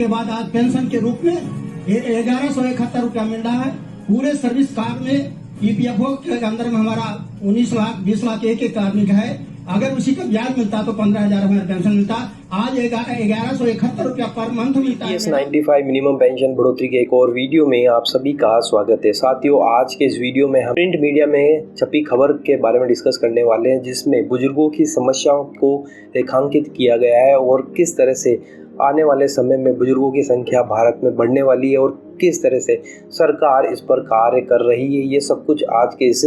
के बाद आज पेंशन के रूप में 1171 रुपया मिल रहा है। पूरे सर्विस कार्ड में ईपीएफओ के अंदर में हमारा 19 लाख 20 लाख एक कार्मिक है। अगर उसी का ब्याज मिलता तो 15,000 हमारा पेंशन मिलता। आज 1171 रुपया पर मंथ मिलता है। 95 मिनिमम पेंशन बढ़ोतरी के एक और वीडियो में आप सभी का स्वागत है। साथियों, आज के इस वीडियो में हम प्रिंट मीडिया में छपी खबर के बारे में डिस्कस करने वाले हैं, जिसमें बुजुर्गों की समस्याओं को रेखांकित किया गया है और किस तरह से आने वाले समय में बुजुर्गों की संख्या भारत में बढ़ने वाली है और किस तरह से सरकार इस पर कार्य कर रही है। ये सब कुछ आज के इस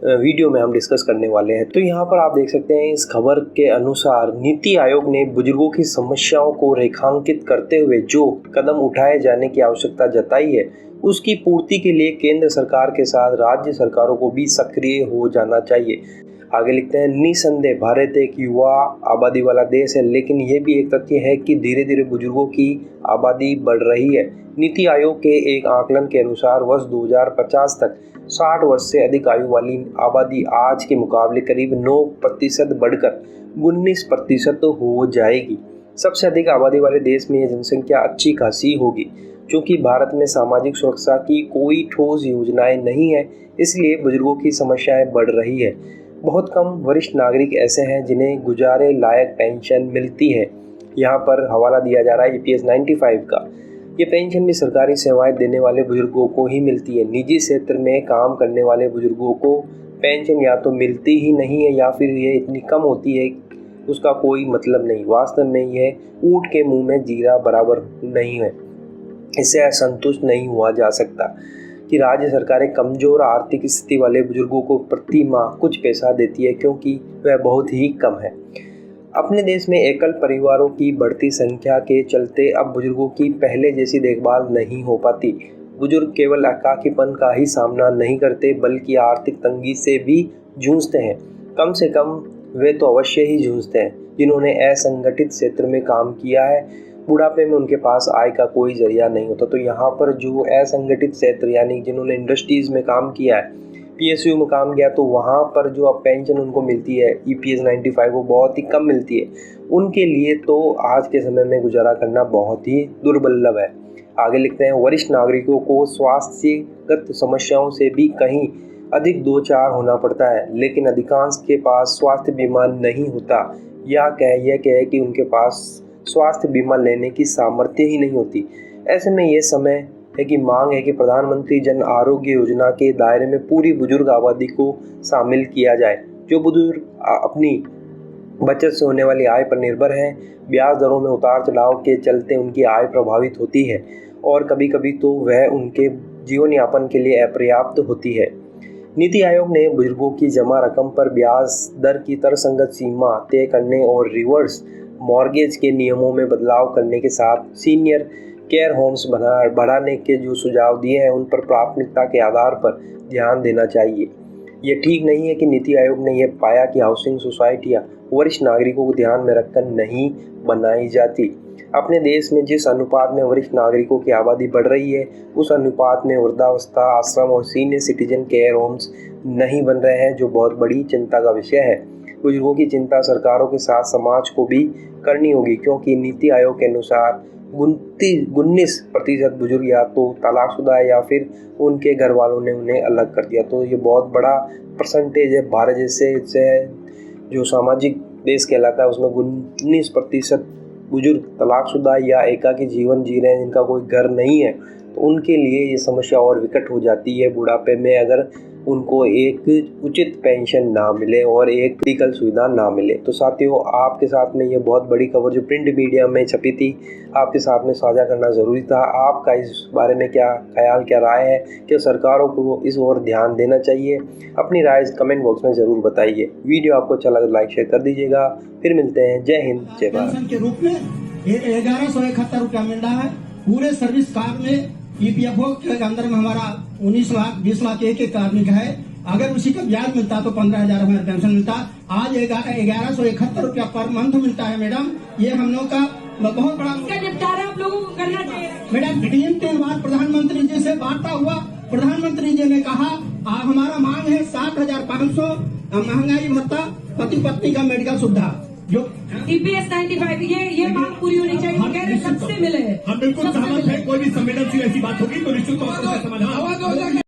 वीडियो में हम डिस्कस करने वाले हैं। तो यहाँ पर आप देख सकते हैं, इस खबर के अनुसार नीति आयोग ने बुजुर्गों की समस्याओं को रेखांकित करते हुए जो कदम उठाए जाने की आवश्यकता जताई है, उसकी पूर्ति के लिए केंद्र सरकार के साथ राज्य सरकारों को भी सक्रिय हो जाना चाहिए। आगे लिखते हैं, निसंदेह भारत एक युवा आबादी वाला देश है, लेकिन यह भी एक तथ्य है कि धीरे धीरे बुजुर्गों की आबादी बढ़ रही है। नीति आयोग के एक आकलन के अनुसार वर्ष 2050 तक 60 वर्ष से अधिक आयु वाली आबादी आज के मुकाबले करीब 9% बढ़कर 19% हो जाएगी। सबसे अधिक आबादी वाले देश में यह जनसंख्या अच्छी खासी होगी। चूँकि भारत में सामाजिक सुरक्षा की कोई ठोस योजनाएं नहीं है, इसलिए बुजुर्गों की समस्याएं बढ़ रही है। बहुत कम वरिष्ठ नागरिक ऐसे हैं जिन्हें गुजारे लायक पेंशन मिलती है। यहाँ पर हवाला दिया जा रहा है EPS 95 का। ये पेंशन भी सरकारी सेवाएं देने वाले बुजुर्गों को ही मिलती है। निजी क्षेत्र में काम करने वाले बुजुर्गों को पेंशन या तो मिलती ही नहीं है या फिर ये इतनी कम होती है उसका कोई मतलब नहीं। वास्तव में यह ऊँट के मुंह में जीरा बराबर नहीं है। इससे असंतुष्ट नहीं हुआ जा सकता कि राज्य सरकारें कमज़ोर आर्थिक स्थिति वाले बुजुर्गों को प्रति माह कुछ पैसा देती है, क्योंकि वह बहुत ही कम है। अपने देश में एकल परिवारों की बढ़ती संख्या के चलते अब बुजुर्गों की पहले जैसी देखभाल नहीं हो पाती। बुजुर्ग केवल एकाकीपन का ही सामना नहीं करते, बल्कि आर्थिक तंगी से भी जूझते हैं। कम से कम वे तो अवश्य ही जूझते हैं जिन्होंने असंगठित क्षेत्र में काम किया है। बुढ़ापे में उनके पास आय का कोई जरिया नहीं होता। तो यहाँ पर जो असंगठित क्षेत्र यानी जिन्होंने इंडस्ट्रीज़ में काम किया है, PSU में काम किया, तो वहाँ पर जो अब पेंशन उनको मिलती है EPS 95 वो बहुत ही कम मिलती है। उनके लिए तो आज के समय में गुजारा करना बहुत ही दुर्लभ है। आगे लिखते हैं, वरिष्ठ नागरिकों को स्वास्थ्यगत समस्याओं से भी कहीं अधिक दो चार होना पड़ता है, लेकिन अधिकांश के पास स्वास्थ्य बीमा नहीं होता या यह कहे कि उनके पास स्वास्थ्य बीमा लेने की सामर्थ्य ही नहीं होती। ऐसे में यह समय है कि मांग है कि प्रधानमंत्री जन आरोग्य योजना के दायरे में पूरी बुजुर्ग आबादी को शामिल किया जाए। जो बुजुर्ग अपनी बचत से होने वाली आय पर निर्भर हैं, ब्याज दरों में उतार चढ़ाव के चलते उनकी आय प्रभावित होती है और कभी कभी तो वह उनके जीवन यापन के लिए अपर्याप्त होती है। नीति आयोग ने बुजुर्गों की जमा रकम पर ब्याज दर की तर्कसंगत सीमा तय करने और रिवर्स मॉर्गेज के नियमों में बदलाव करने के साथ सीनियर केयर होम्स बढ़ाने के जो सुझाव दिए हैं, उन पर प्राथमिकता के आधार पर ध्यान देना चाहिए। ये ठीक नहीं है कि नीति आयोग ने यह पाया कि हाउसिंग सोसाइटियाँ वरिष्ठ नागरिकों को ध्यान में रखकर नहीं बनाई जाती। अपने देश में जिस अनुपात में वरिष्ठ नागरिकों की आबादी बढ़ रही है, उस अनुपात में वृद्धावस्था आश्रम और सीनियर सिटीजन केयर होम्स नहीं बन रहे हैं, जो बहुत बड़ी चिंता का विषय है। बुजुर्गों की चिंता सरकारों के साथ समाज को भी करनी होगी, क्योंकि नीति आयोग के अनुसार 19% बुजुर्ग या तो तलाकशुदा है या फिर उनके घर वालों ने उन्हें अलग कर दिया। तो ये बहुत बड़ा परसेंटेज है। भारत जैसे जो सामाजिक देश कहलाता है, उसमें 19% बुजुर्ग तलाकशुदा या एकाकी जीवन जी रहे हैं, जिनका कोई घर नहीं है। तो उनके लिए ये समस्या और विकट हो जाती है बुढ़ापे में, अगर उनको एक उचित पेंशन ना मिले और एक मेडिकल सुविधा ना मिले। तो साथियों, आपके साथ में ये बहुत बड़ी खबर जो प्रिंट मीडिया में छपी थी, आपके साथ में साझा करना ज़रूरी था। आपका इस बारे में क्या ख्याल, क्या राय है? क्या सरकारों को इस ओर ध्यान देना चाहिए? अपनी राय कमेंट बॉक्स में ज़रूर बताइए। वीडियो आपको अच्छा लगा लाइक शेयर कर दीजिएगा। फिर मिलते हैं। जय हिंद, जय भारत। के रूप में 1171 रुपया मिल रहा है। पूरे सर्विस कार्ड में ईपीएफओ के अंदर में हमारा 19 लाख 20 लाख एक कार्मिक है। अगर उसी का ब्याज मिलता तो 15,000 हमारा पेंशन मिलता। आज 1171 रुपया पर मंथ मिलता है। मैडम, ये हम लोग का बहुत बड़ा निपटारा आप लोगों को करना चाहिए। मैडम, 3 बार प्रधानमंत्री जी से वार्ता हुआ। प्रधानमंत्री जी ने कहा हमारा मांग है 60,500 महंगाई भत्ता, पति पत्नी का मेडिकल सुविधा। जो EPS 95 ये मांग पूरी होनी चाहिए। हम कह रहे निश्चित सबसे मिले हैं। हम बिल्कुल सबसे सहमत मिले है। कोई भी संवेदनशील ऐसी बात होगी तो निश्चित तौर पर उसका समाधान